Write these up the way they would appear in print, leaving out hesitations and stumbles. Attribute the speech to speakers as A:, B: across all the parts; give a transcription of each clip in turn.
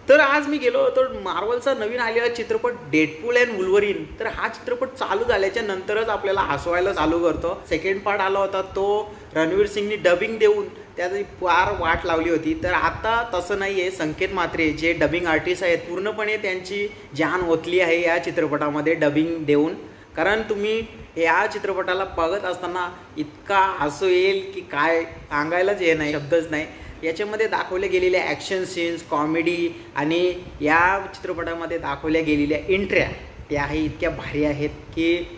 A: तर आज मी गेलो होतो मार्वलचा नवीन आलेला चित्रपट डेडपूल अँड वुल्व्हरीन. तर हा चित्रपट चालू झाल्याच्या नंतरच आपल्याला हसवायला चालू करतो. सेकंड पार्ट आला होता तो रणवीर सिंगनी डबिंग देऊन त्याची फार वाट लावली होती. तर आता तसं नाही आहे. संकेत म्हात्रे जे डबिंग आर्टिस्ट आहेत पूर्णपणे त्यांची जान ओतली आहे या चित्रपटामध्ये डबिंग देऊन. कारण तुम्ही या चित्रपटाला बघत असताना इतका हसू येईल की काय सांगायलाच हे नाही, शब्दच नाही. याच्यामध्ये दाखवले गेलेले ॲक्शन सीन्स, कॉमेडी आणि या चित्रपटामध्ये दाखवल्या गेलेल्या एंट्र्या त्याही इतक्या भारी आहेत की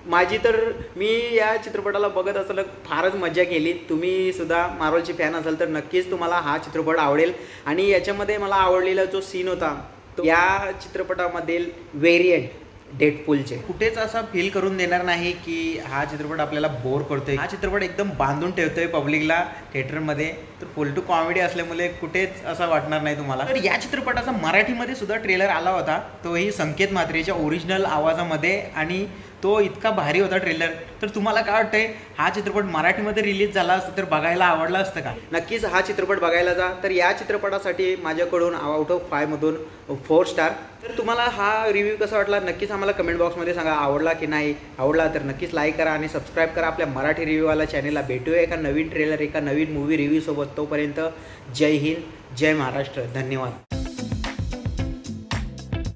A: मी या चित्रपटाला बघत असताना फारच मजा केली. तुम्ही सुद्धा मार्वलचे फॅन असाल तर नक्कीच तुम्हाला हा चित्रपट आवडेल. आणि याच्यामध्ये मला आवडलेला जो सीन होता तो या चित्रपटामधील व्हेरियंट डेडपूलचे कुठेच असा फील करून देणार नाही की हा चित्रपट आपल्याला बोर करतोय. हा चित्रपट एकदम बांधून ठेवतोय पब्लिकला थिएटरमध्ये. तर फुल टू कॉमेडी असल्यामुळे कुठेच असं वाटणार नाही तुम्हाला. तर या चित्रपटाचा मराठीमध्ये सुद्धा ट्रेलर आला होता, तोही संकेत म्हात्रेच्या ओरिजिनल आवाजामध्ये. आणि तो इतका भारी होता ट्रेलर. तर तुम्हाला काय वाटतंय, हा चित्रपट मराठीमध्ये रिलीज झाला असतं तर बघायला आवडला असतं का? नक्कीच हा चित्रपट बघायला जा. तर या चित्रपटासाठी माझ्याकडून आउट ऑफ 5 मधून 4 स्टार. तर तुम्हाला हा रिव्ह्यू कसा वाटला नक्कीच आम्हाला कमेंट बॉक्समध्ये सांगा. आवडला की नाही, आवडला तर नक्कीच लाईक करा आणि सबस्क्राईब करा आपल्या मराठी रिव्ह्यूवाला चॅनलला. भेटूया एका नवीन ट्रेलर, एका नवीन मूवी रिव्ह्यू सोबत. तोपर्यंत जय हिंद, जय महाराष्ट्र, धन्यवाद.